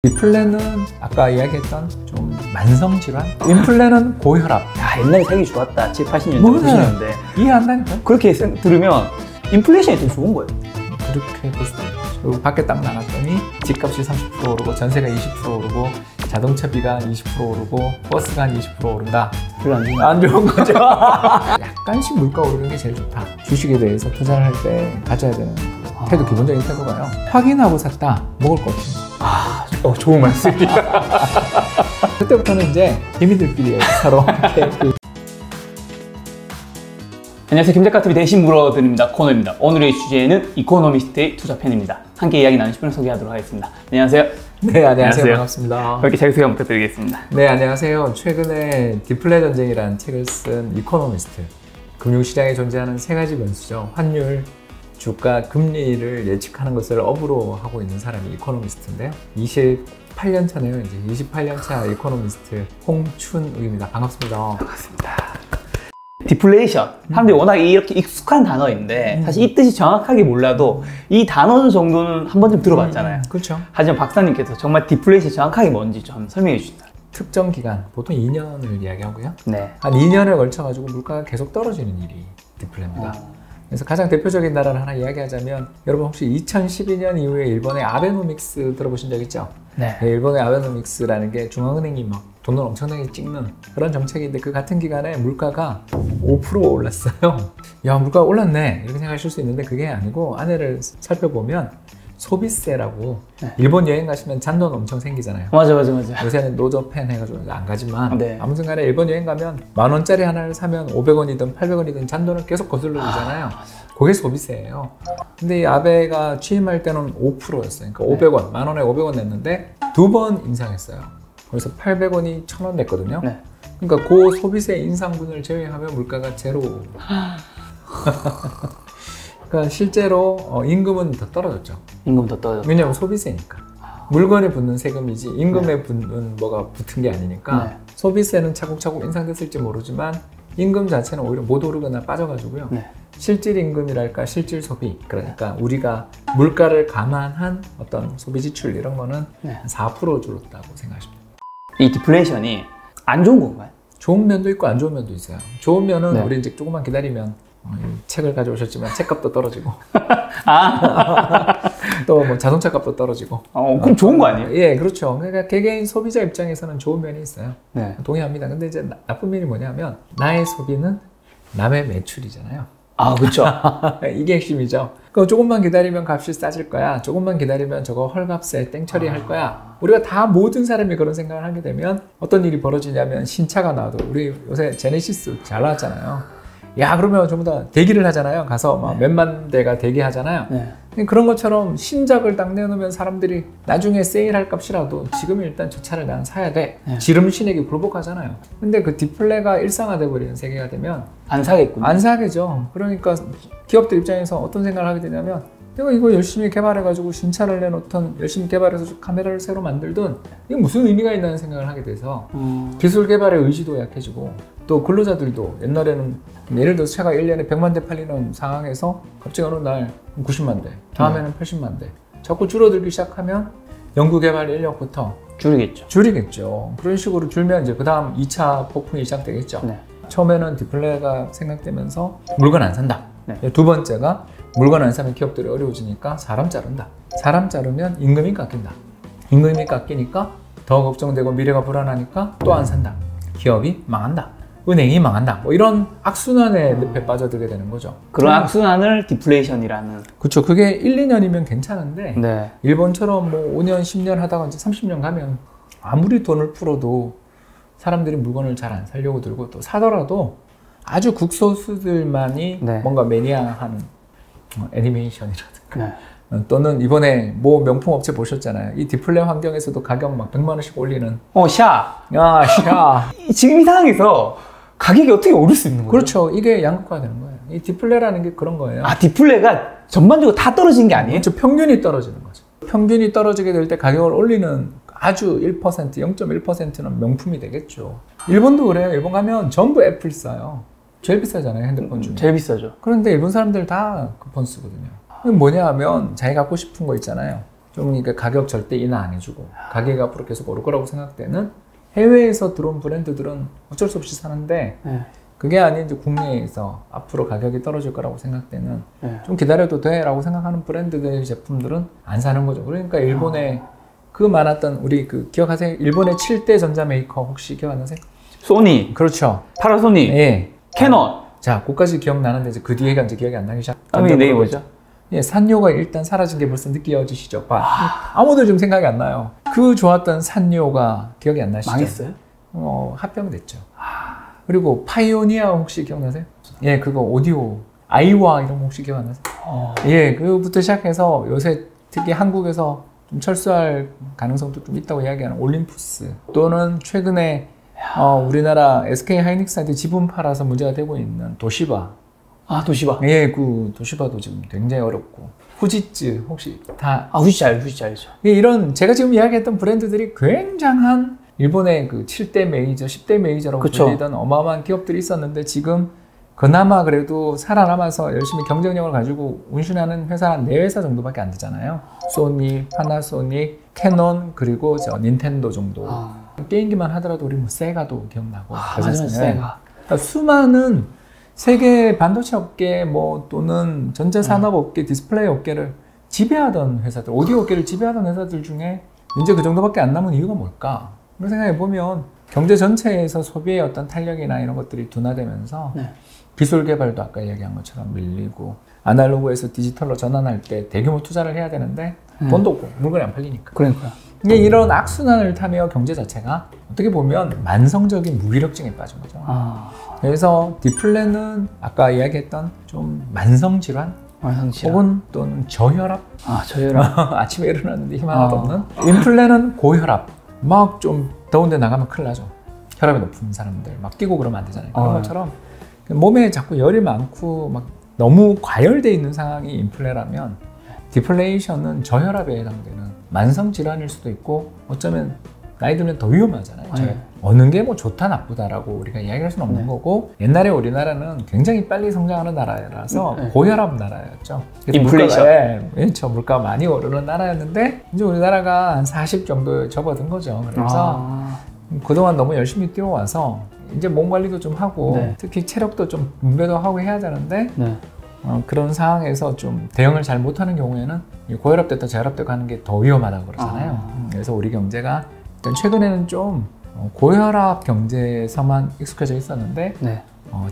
디플레는 아까 이야기했던 좀 만성질환, 인플레는 고혈압. 야, 옛날에 살기 좋았다. 7, 80년대, 90년대. 이해한다니까? 그렇게 들으면 인플레이션이 더 좋은 거예요. 그렇게 볼 수도 있죠. 그리고 밖에 딱 나갔더니 집값이 30% 오르고 전세가 20% 오르고 자동차비가 20% 오르고 버스가 한 20% 오른다. 별로 안 좋은 안 좋은 거죠. 약간씩 물가 오르는 게 제일 좋다. 주식에 대해서 투자를 할 때 가져야 되는 태도, 기본적인 태도가요. 확인하고 샀다. 먹을 거 없이. 좋은 말씀이다. 그때부터는 이제 개미들끼리 서로 안녕하세요. 김작가TV 대신 물어드립니다. 코너입니다. 오늘의 주제는 이코노미스트의 투자편입니다. 함께 이야기 나누실 분을 소개하도록 하겠습니다. 안녕하세요. 네, 안녕하세요. 반갑습니다. 그렇게 자기소개 부탁드리겠습니다. 네, 안녕하세요. 최근에 디플레 전쟁이라는 책을 쓴 이코노미스트. 금융시장에 존재하는 세 가지 변수죠. 환율, 주가, 금리를 예측하는 것을 업으로 하고 있는 사람이 이코노미스트인데요. 28년 차네요. 이제 28년 차 이코노미스트 홍춘욱입니다. 반갑습니다. 반갑습니다. 디플레이션. 사람들이 워낙 이렇게 익숙한 단어인데 사실 이 뜻이 정확하게 몰라도 이 단어 정도는 한 번쯤 들어봤잖아요. 그렇죠. 하지만 박사님께서 정말 디플레이션이 정확하게 뭔지 좀 설명해 주신다. 특정 기간, 보통 2년을 이야기하고요. 네. 한 2년에 걸쳐가지고 물가가 계속 떨어지는 일이 디플레입니다. 그래서 가장 대표적인 나라를 하나 이야기하자면, 여러분 혹시 2012년 이후에 일본의 아베노믹스 들어보신 적 있죠? 네. 일본의 아베노믹스라는 게 중앙은행이 막 돈을 엄청나게 찍는 그런 정책인데, 그 같은 기간에 물가가 5% 올랐어요. 야, 물가가 올랐네 이렇게 생각하실 수 있는데 그게 아니고, 안에를 살펴보면 소비세라고. 네. 일본 여행 가시면 잔돈 엄청 생기잖아요. 맞아. 요새는 노저펜 해가지고 안 가지만, 네. 아무튼 간에 일본 여행 가면 10,000원짜리 하나를 사면 500원이든 800원이든 잔돈을 계속 거슬러 주잖아요. 그게 소비세예요. 근데 이 아베가 취임할 때는 5%였어요. 그러니까 500원, 10,000원에 500원 냈는데 2번 인상했어요. 그래서 800원이 1,000원 냈거든요. 네. 그러니까 그 소비세 인상분을 제외하면 물가가 제로. 그러니까 실제로 임금은 더 떨어졌죠. 임금 더 떨어졌죠. 왜냐하면 소비세니까. 물건에 붙는 세금이지 임금에 붙는 뭐가 붙은 게 아니니까. 네. 소비세는 차곡차곡 인상됐을지 모르지만 임금 자체는 오히려 못 오르거나 빠져가지고요. 네. 실질 임금이랄까, 실질 소비, 그러니까 우리가 물가를 감안한 어떤 소비 지출 이런 거는 4% 줄었다고 생각하십니다. 이 디플레이션이 안 좋은 건가요? 좋은 면도 있고 안 좋은 면도 있어요. 좋은 면은 우리 이제 조금만 기다리면 책을 가져오셨지만 책값도 떨어지고 또 뭐 자동차 값도 떨어지고. 그럼 좋은 거 아니에요? 예, 그렇죠. 그러니까 개개인 소비자 입장에서는 좋은 면이 있어요. 네. 동의합니다. 근데 이제 나쁜 면이 뭐냐면, 나의 소비는 남의 매출이잖아요. 그렇죠. 이게 핵심이죠. 그럼 조금만 기다리면 값이 싸질 거야. 조금만 기다리면 저거 헐값에 땡처리 할 거야. 우리가 다 모든 사람이 그런 생각을 하게 되면 어떤 일이 벌어지냐면, 신차가 나와도, 우리 요새 제네시스 잘 나왔잖아요. 야, 그러면 전부 다 대기를 하잖아요. 가서 막 몇만 대가 대기하잖아요. 네. 그런 것처럼 신작을 딱 내놓으면 사람들이 나중에 세일할 값이라도 지금 일단 저 차를 난 사야 돼. 네. 지름신에게 굴복하잖아요. 근데 그 디플레가 일상화돼 버리는 세계가 되면 안 사겠군요. 안 사겠죠. 그러니까 기업들 입장에서 어떤 생각을 하게 되냐면, 내가 이거 열심히 개발해가지고 신차를 내놓던, 열심히 개발해서 카메라를 새로 만들던, 이게 무슨 의미가 있다는 생각을 하게 돼서 기술 개발의 의지도 약해지고, 또 근로자들도 옛날에는 예를 들어서 차가 1년에 100만 대 팔리는 상황에서 갑자기 어느 날 90만 대, 다음에는 80만 대 자꾸 줄어들기 시작하면 연구개발 인력부터 줄이겠죠. 그런 식으로 줄면 이제 그 다음 2차 폭풍이 시작되겠죠. 네. 처음에는 디플레가 생각되면서 물건 안 산다. 네. 두 번째가 물건 안 사면 기업들이 어려워지니까 사람 자른다. 사람 자르면 임금이 깎인다. 임금이 깎이니까 더 걱정되고 미래가 불안하니까 또 안 산다. 기업이 망한다. 은행이 망한다. 뭐 이런 악순환의 늪에 빠져들게 되는 거죠. 그런 악순환을 디플레이션이라는. 그렇죠. 그게 1, 2년이면 괜찮은데, 네. 일본처럼 뭐 5년, 10년 하다가 이제 30년 가면 아무리 돈을 풀어도 사람들이 물건을 잘 안 사려고 들고, 또 사더라도 아주 극소수들만이 뭔가 매니아한 애니메이션이라든가 또는 이번에 뭐 명품 업체 보셨잖아요. 이 디플레 환경에서도 가격 막 100만 원씩 올리는 샤. 샤. 지금 이 상황에서 가격이 어떻게 오를 수 있는 거예요? 그렇죠. 이게 양극화가 되는 거예요. 이 디플레라는 게 그런 거예요. 디플레가 전반적으로 다 떨어진 게 아니에요? 그렇죠. 평균이 떨어지는 거죠. 평균이 떨어지게 될 때 가격을 올리는 아주 1%, 0.1%는 명품이 되겠죠. 일본도 그래요. 일본 가면 전부 애플 써요. 제일 비싸잖아요, 핸드폰 중에. 제일 비싸죠. 그런데 일본 사람들 다 그 폰 쓰거든요. 뭐냐 하면 자기가 갖고 싶은 거 있잖아요. 좀 그러니까 가격 절대 인하 안 해주고 가격이 앞으로 계속 오를 거라고 생각되는 해외에서 들어온 브랜드들은 어쩔 수 없이 사는데 그게 아닌 이제 국내에서 앞으로 가격이 떨어질 거라고 생각되는 좀 기다려도 돼라고 생각하는 브랜드들의 제품들은 안 사는 거죠. 그러니까 일본에 그 많았던 우리 그 기억하세요? 일본의 7대 전자 메이커 혹시 기억 안 나세요? 소니, 그렇죠. 파나소닉, 예. 캐논. 자, 그까지 기억나는데 이제 그 뒤에가 이제 기억이 안 나기 시작. 네이버죠. 예, 산요가 일단 사라진 게 벌써 느껴지시죠? 아무도 지금 생각이 안 나요. 그 좋았던 산요가 기억이 안 나시죠? 망했어요? 합병됐죠. 그리고 파이오니아 혹시 기억나세요? 예, 그거 오디오 아이와 이런 거 혹시 기억 안 나세요? 예, 그부터 시작해서 요새 특히 한국에서 좀 철수할 가능성도 좀 있다고 이야기하는 올림푸스 또는 최근에 우리나라 SK 하이닉스한테 지분 팔아서 문제가 되고 있는 도시바. 도시바. 예, 그 도시바도 지금 굉장히 어렵고 후지츠 혹시 다 후지츠 알죠. 예, 이런 제가 지금 이야기했던 브랜드들이 굉장한 일본의 그 7대 메이저, 10대 메이저라고 불리던 어마어마한 기업들이 있었는데 지금 그나마 그래도 살아남아서 열심히 경쟁력을 가지고 운신하는 회사는 4회사 정도밖에 안 되잖아요. 소니, 파나소닉, 캐논 그리고 닌텐도 정도. 게임기만 하더라도 우리 뭐 세가도 기억나고. 맞아요, 세가. 그러니까 수많은 세계 반도체 업계 또는 전자산업 업계, 디스플레이 업계를 지배하던 회사들, 오디오 업계를 지배하던 회사들 중에 이제 그 정도밖에 안 남은 이유가 뭘까? 그런 생각해 보면 경제 전체에서 소비의 어떤 탄력이나 이런 것들이 둔화되면서 기술 개발도 아까 얘기한 것처럼 밀리고 아날로그에서 디지털로 전환할 때 대규모 투자를 해야 되는데 돈도 없고 물건이 안 팔리니까. 그러니까. 근데 이런 악순환을 타며 경제 자체가 어떻게 보면 만성적인 무기력증에 빠진 거죠. 그래서 디플레는 아까 이야기했던 좀 만성질환 혹은 또는 저혈압. 저혈압. 아침에 일어났는데 힘 하나도 없는. 인플레는 고혈압. 막 좀 더운데 나가면 큰일 나죠. 혈압이 높은 사람들 막 뛰고 그러면 안 되잖아요. 그런 것처럼 몸에 자꾸 열이 많고 막 너무 과열돼 있는 상황이 인플레라면 디플레이션은 저혈압에 해당되는 만성 질환일 수도 있고 어쩌면 나이 들면 더 위험하잖아요. 어느 게 뭐 좋다 나쁘다라고 우리가 이야기할 수는 없는 거고 옛날에 우리나라는 굉장히 빨리 성장하는 나라라서 고혈압 나라였죠. 인플레이션. 그렇죠. 물가가 많이 오르는 나라였는데 이제 우리나라가 한 40 정도에 접어든 거죠. 그래서 그동안 너무 열심히 뛰어와서 이제 몸 관리도 좀 하고 특히 체력도 좀 분배도 하고 해야 되는데 그런 상황에서 좀 대응을 잘 못하는 경우에는 고혈압 됐다 저혈압 되고 하는 게 더 위험하다고 그러잖아요. 그래서 우리 경제가 일단 최근에는 좀 고혈압 경제에서만 익숙해져 있었는데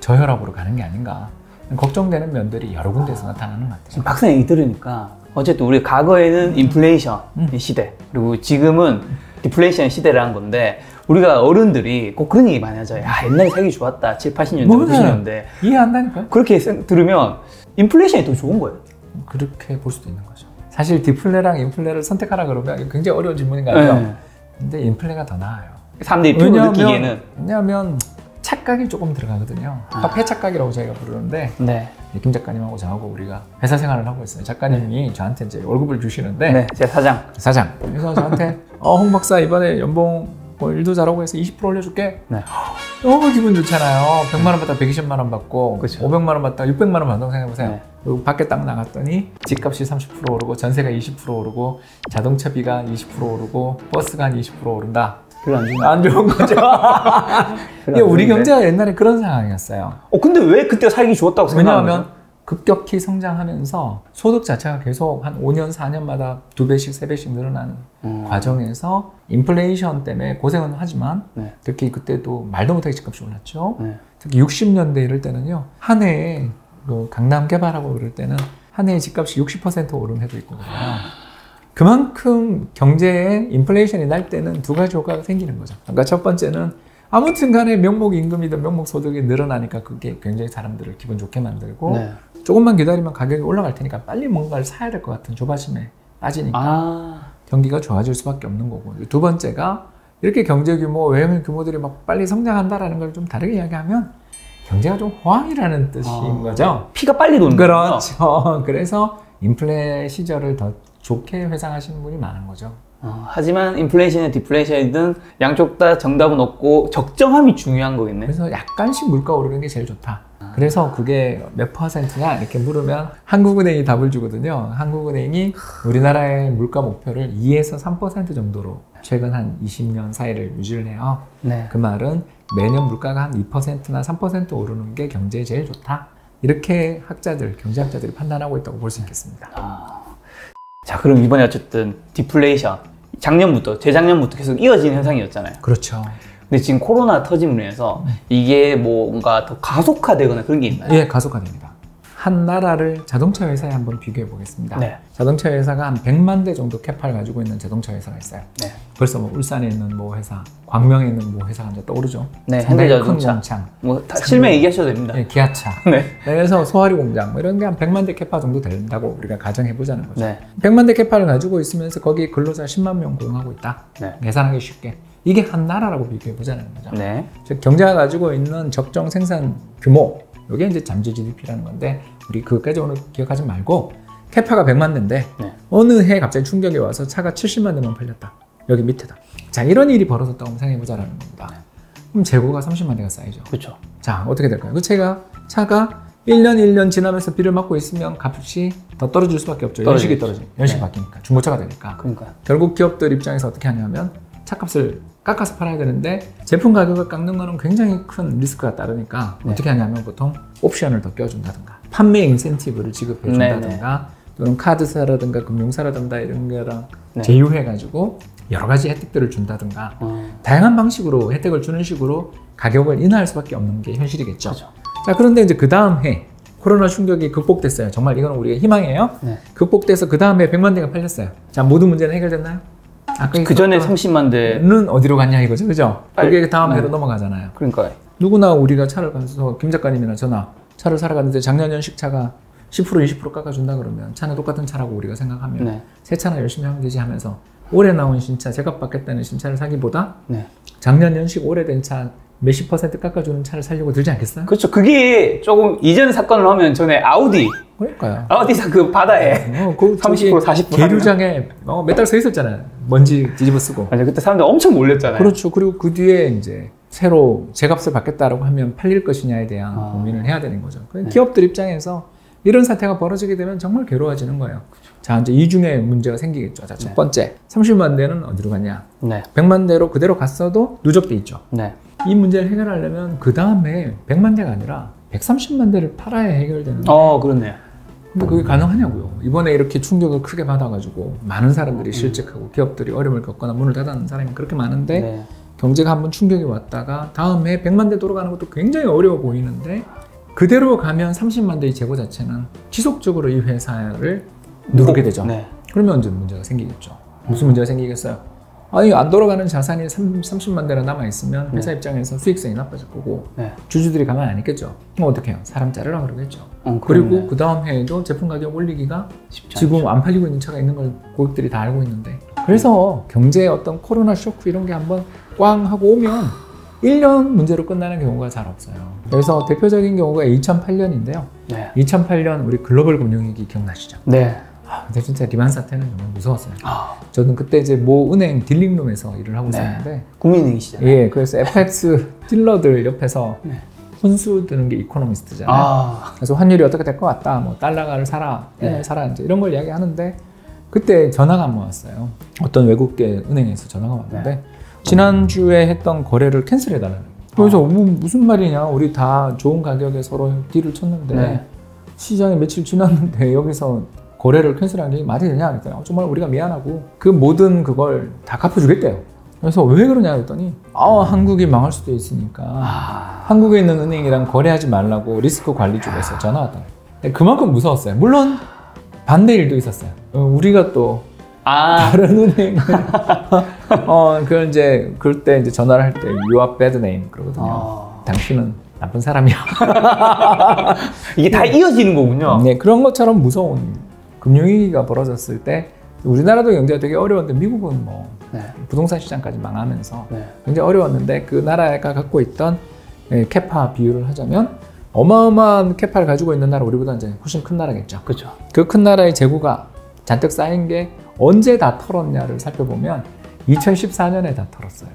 저혈압으로 가는 게 아닌가 걱정되는 면들이 여러 군데에서 나타나는 것 같아요. 지금 박사 얘기 들으니까 어쨌든 우리 과거에는 인플레이션 시대 그리고 지금은 디플레이션 시대라는 건데 우리가 어른들이 꼭 그런 얘기 많이 하죠. 옛날에 살기 좋았다. 7, 80년대, 90년대. 이해한다니까요? 그렇게 들으면 인플레이션이 더 좋은 거예요. 그렇게 볼 수도 있는 거죠. 사실 디플레랑 인플레를 선택하라 그러면 굉장히 어려운 질문인 것 같아요. 근데 인플레가 더 나아요. 사람들이 피부 느끼기에는. 왜냐하면 착각이 조금 들어가거든요. 화폐 착각이라고 저희가 부르는데 김 작가님하고 저하고 우리가 회사 생활을 하고 있어요. 작가님이 저한테 이제 월급을 주시는데 제가 사장. 그래서 저한테 홍 박사 이번에 연봉 일도 잘하고 해서 20% 올려줄게. 너무 기분 좋잖아요. 100만 원 받다 120만 원 받고 500만 원 받다 600만 원 받는다고 생각해보세요. 그리고 밖에 딱 나갔더니 집값이 30% 오르고 전세가 20% 오르고 자동차비가 20% 오르고 버스가 한 20% 오른다. 안 좋은 거죠. 우리 경제가 옛날에 그런 상황이었어요. 근데 왜 그때 살기 좋았다고 생각하는 거죠? 왜냐하면 급격히 성장하면서 소득 자체가 계속 한 5년, 4년마다 2배씩, 3배씩 늘어나는 과정에서 인플레이션 때문에 고생은 하지만 특히 그때도 말도 못하게 집값이 올랐죠. 특히 60년대 이럴 때는요. 한 해에 강남 개발하고 그럴 때는 한 해에 집값이 60% 오른 해도 있고 그래요. 그만큼 경제에 인플레이션이 날 때는 두 가지 효과가 생기는 거죠. 그러니까 첫 번째는 아무튼 간에 명목 임금이든 명목 소득이 늘어나니까 그게 굉장히 사람들을 기분 좋게 만들고 조금만 기다리면 가격이 올라갈 테니까 빨리 뭔가를 사야 될 것 같은 조바심에 빠지니까 경기가 좋아질 수밖에 없는 거고 두 번째가 이렇게 경제 규모, 외형 규모들이 막 빨리 성장한다라는 걸 좀 다르게 이야기하면 경제가 좀 호황이라는 뜻인 거죠. 피가 빨리 도는 거죠. 그렇죠. 그래서 인플레 시절을 더 좋게 회상하시는 분이 많은 거죠. 하지만 인플레이션이든 디플레이션이든 양쪽 다 정답은 없고 적정함이 중요한 거겠네. 그래서 약간씩 물가 오르는 게 제일 좋다. 그래서 그게 몇 퍼센트냐 이렇게 물으면 한국은행이 답을 주거든요. 한국은행이 우리나라의 물가 목표를 2에서 3% 정도로 최근 한 20년 사이를 유지를 해요. 네. 그 말은 매년 물가가 한 2%나 3% 오르는 게 경제에 제일 좋다. 이렇게 경제학자들이 판단하고 있다고 볼 수 있겠습니다. 자, 그럼 이번에 어쨌든 디플레이션 재작년부터 계속 이어지는 현상이었잖아요. 그렇죠. 근데 지금 코로나 터짐으로 인해서 이게 뭔가 더 가속화되거나 그런 게 있나요? 예, 가속화됩니다. 한 나라를 자동차 회사에 한번 비교해 보겠습니다. 네. 자동차 회사가 한 100만 대 정도 캐파를 가지고 있는 자동차 회사가 있어요. 네. 벌써 뭐 울산에 있는 뭐 회사, 광명에 있는 뭐 회사가 이제 떠오르죠. 네, 상당히 큰 현대자동차. 공장. 뭐 다 실명 얘기하셔도 됩니다. 예, 기아차. 네. 그래서 소화리 공장 뭐 이런 게 한 100만 대 캐파 정도 된다고 우리가 가정해 보자는 거죠. 네. 100만 대 캐파를 가지고 있으면서 거기 근로자 10만 명 고용하고 있다. 네. 계산하기 쉽게. 이게 한 나라라고 비교해 보자는 거죠. 네. 즉 경제가 가지고 있는 적정 생산 규모, 이게 이제 잠재 GDP라는 건데 우리 그것까지 오늘 기억하지 말고 캐파가 100만 대인데 네. 어느 해 갑자기 충격이 와서 차가 70만 대만 팔렸다. 여기 밑에다. 자, 이런 일이 벌어졌다고 생각해 보자라는 겁니다. 그럼 재고가 30만 대가 쌓이죠. 그렇죠. 자, 어떻게 될까요? 그 차가 1년 지나면서 비를 맞고 있으면 값이 더 떨어질 수밖에 없죠. 연식이 떨어지니까. 연식이 바뀌니까. 중고차가 되니까. 그러니까. 결국 기업들 입장에서 어떻게 하냐면 차값을 깎아서 팔아야 되는데 제품 가격을 깎는 거는 굉장히 큰 리스크가 따르니까 네. 어떻게 하냐면 보통 옵션을 더 껴준다든가 판매 인센티브를 지급해 준다든가 또는 카드사라든가 금융사라든가 이런 거랑 네. 제휴해가지고 여러 가지 혜택들을 준다든가 다양한 방식으로 혜택을 주는 식으로 가격을 인하할 수밖에 없는 게 현실이겠죠. 그렇죠. 자, 그런데 이제 그 다음 해 코로나 충격이 극복됐어요. 정말 이건 우리가 희망이에요. 네. 극복돼서 그 다음 해 100만 대가 팔렸어요. 자, 모든 문제는 해결됐나요? 그 전에 30만 대. 는 어디로 갔냐 이거죠, 그죠? 그게 다음 해로 넘어가잖아요. 그러니까. 누구나 우리가 차를 가서 김 작가님이나 저나 차를 사러 갔는데 작년 연식 차가 10% 20% 깎아준다 그러면 차는 똑같은 차라고 우리가 생각하면 네. 새 차나 열심히 하면 되지 하면서 올해 나온 신차, 제값 받겠다는 신차를 사기보다 네. 작년 연식 오래된 차 몇십 % 깎아주는 차를 사려고 들지 않겠어요? 그렇죠. 그게 조금 이전 사건을 하면 전에 아우디 그러니까요. 그 바다에 그 30% 40% 계류장에 몇 달 서 있었잖아요. 먼지 뒤집어 쓰고. 맞아요. 그때 사람들 엄청 몰렸잖아요. 그렇죠. 그리고 그 뒤에 이제 새로 제값을 받겠다라고 하면 팔릴 것이냐에 대한 고민을 해야 되는 거죠. 기업들 입장에서 이런 사태가 벌어지게 되면 정말 괴로워지는 거예요. 자, 이제 이 중에 문제가 생기겠죠. 자, 첫 번째, 30만 대는 어디로 갔냐? 네. 100만 대로 그대로 갔어도 누적돼 있죠. 네. 이 문제를 해결하려면 그 다음에 100만 대가 아니라 130만 대를 팔아야 해결되는데 그렇네요. 근데 그게 가능하냐고요. 이번에 이렇게 충격을 크게 받아가지고 많은 사람들이 실직하고 기업들이 어려움을 겪거나 문을 닫는 사람이 그렇게 많은데 네. 경제가 한번 충격이 왔다가 다음 해 100만 대 돌아가는 것도 굉장히 어려워 보이는데 그대로 가면 30만 대의 재고 자체는 지속적으로 이 회사를 누르게 되죠. 네. 그러면 이제 문제가 생기겠죠. 무슨 문제가 생기겠어요? 아니, 안 돌아가는 자산이 30만 대나 남아있으면 회사 입장에서 수익성이 나빠질 거고 주주들이 가만히 안 있겠죠. 그럼 어떻게 해요? 사람 자르라 그러겠죠. 그리고 그 다음 해에도 제품 가격 올리기가 지금 안 팔리고 있는 차가 있는 걸 고객들이 다 알고 있는데 그래서 경제의 어떤 코로나 쇼크 이런 게 한번 꽝 하고 오면 1년 문제로 끝나는 경우가 잘 없어요. 그래서 대표적인 경우가 2008년인데요. 2008년 우리 글로벌 금융위기 기억나시죠? 네. 근데 진짜 리만 사태는 정말 무서웠어요. 저는 그때 이제 모 은행 딜링룸에서 일을 하고 있었는데 국민은행이시잖아요. 예, 그래서 FX 딜러들 옆에서 혼수 드는 게 이코노미스트잖아요. 그래서 환율이 어떻게 될 것 같다, 뭐 달러를 사라, 엔을 사라 이제 이런 걸 이야기하는데 그때 전화가 한 번 왔어요. 어떤 외국계 은행에서 전화가 왔는데 지난주에 했던 거래를 캔슬해달라는 거예요. 그래서 무슨 말이냐, 우리 다 좋은 가격에 서로 딜을 쳤는데 시장이 며칠 지났는데 여기서 거래를 캔슬하는 게 말이 되냐 그랬더니 정말 우리가 미안하고 그 모든 그걸 다 갚아주겠대요. 그래서 왜 그러냐 그랬더니 한국이 망할 수도 있으니까 한국에 있는 은행이랑 거래하지 말라고 리스크 관리 쪽에서 전화 왔다. 그만큼 무서웠어요. 물론 반대 일도 있었어요. 우리가 또 다른 은행 그걸 이제 그때 이제 전화를 할 때 You are bad name 그러거든요. 당신은 나쁜 사람이야. 이게 다 이어지는 거군요. 네, 그런 것처럼 무서운 금융위기가 벌어졌을 때 우리나라도 경제가 되게 어려웠는데 미국은 뭐 부동산 시장까지 망하면서 굉장히 어려웠는데 그 나라가 갖고 있던 캐파 비율을 하자면 어마어마한 캐파를 가지고 있는 나라 우리보다 이제 훨씬 큰 나라겠죠. 그렇죠. 그 큰 나라의 재고가 잔뜩 쌓인 게 언제 다 털었냐를 살펴보면 2014년에 다 털었어요.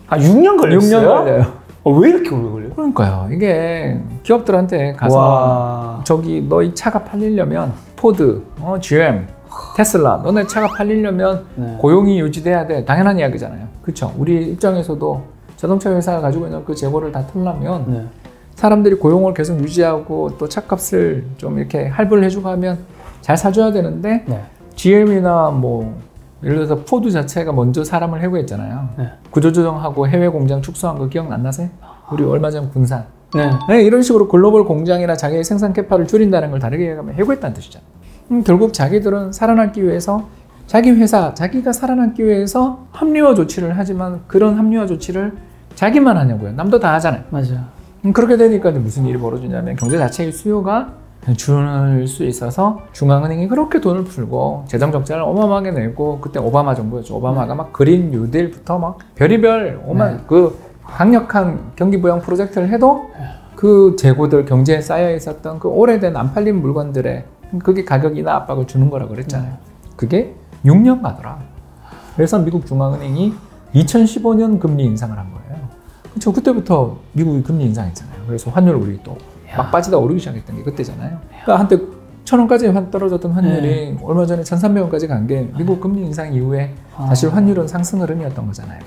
6년 걸렸어요? 6년 걸려요. 왜 이렇게 오래 걸려요? 그러니까요. 이게 기업들한테 가서 와. 저기 너희 차가 팔리려면 포드, GM, 테슬라 너네 차가 팔리려면 네. 고용이 유지돼야 돼. 당연한 이야기잖아요. 그렇죠. 우리 입장에서도 자동차 회사가 가지고 있는 그 재고를 다 털려면 네. 사람들이 고용을 계속 유지하고 또 차값을 좀 이렇게 할부를 해주고 하면 잘 사줘야 되는데 네. GM이나 뭐 예를 들어서 포드 자체가 먼저 사람을 해고했잖아요. 네. 구조조정하고 해외 공장 축소한 거 기억나세요? 우리 얼마 전 군산. 네. 네, 이런 식으로 글로벌 공장이나 자기의 생산 캐파를 줄인다는 걸 다르게 얘기하면 해고했다는 뜻이잖아요. 결국 자기들은 살아남기 위해서 자기 회사, 자기가 살아남기 위해서 합리화 조치를 하지만 그런 합리화 조치를 자기만 하냐고요. 남도 다 하잖아요. 맞아요. 그렇게 되니까 무슨 일이 벌어지냐면 경제 자체의 수요가 줄을 수 있어서 중앙은행이 그렇게 돈을 풀고 재정 적자를 어마어마하게 내고 그때 오바마 정부였죠. 오바마가 막 그린 뉴딜부터 막 별의별 그 강력한 경기 부양 프로젝트를 해도 그 재고들 경제에 쌓여 있었던 그 오래된 안 팔린 물건들의 그게 가격 인하 압박을 주는 거라고 그랬잖아요. 그게 6년 가더라. 그래서 미국 중앙은행이 2015년 금리 인상을 한 거예요. 그렇죠. 그때부터 미국이 금리 인상했잖아요. 그래서 환율 우리 또 막 빠지다 오르기 시작했던 게 그때잖아요. 그러니까 한때 1,000원까지 떨어졌던 환율이 얼마 전에 1,300원까지 간 게 미국 금리 인상 이후에 사실 환율은 상승 흐름이었던 거잖아요.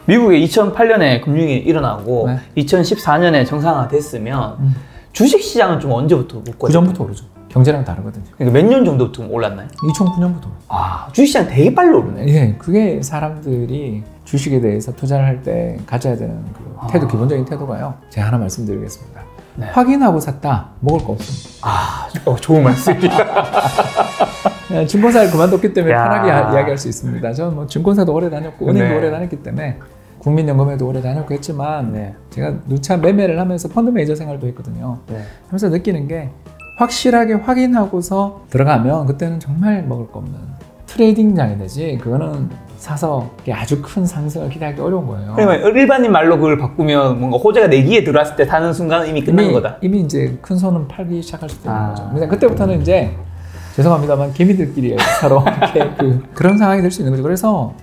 미국에 2008년에 금융이 일어나고 네. 2014년에 정상화됐으면 주식시장은 좀 언제부터 묶어요? 그 전부터 오르죠. 경제랑 다르거든요. 그러니까 몇 년 정도부터 올랐나요? 2009년부터. 아, 주식시장 되게 빨리 오르네. 예, 그게 사람들이 주식에 대해서 투자를 할 때 가져야 되는 그 태도, 기본적인 태도가요. 제가 하나 말씀드리겠습니다. 네. 확인하고 샀다, 먹을 거 없습니다. 아, 좋은 말씀입니다. 증권사를 그만뒀기 때문에 야. 편하게 이야기할 수 있습니다. 저는 뭐 증권사도 오래 다녔고 은행도 네. 오래 다녔기 때문에 국민연금에도 오래 다녔고 했지만 네. 제가 누차 매매를 하면서 펀드 매니저 생활도 했거든요. 네. 하면서 느끼는 게 확실하게 확인하고서 들어가면 그때는 정말 먹을 거 없는 트레이딩장이 되지 그거는 사서 아주 큰 상승을 기대하기 어려운 거예요. 그러면 일반인 말로 그걸 바꾸면 뭔가 호재가 내기에 들어왔을 때 사는 순간 이미 끝난 거다. 이미 이제 큰 손은 팔기 시작할 수도 있는 아. 거죠. 그러니까 그때부터는 이제 죄송합니다만 개미들끼리 서로 이렇게 그런 상황이 될 수 있는 거죠. 그래서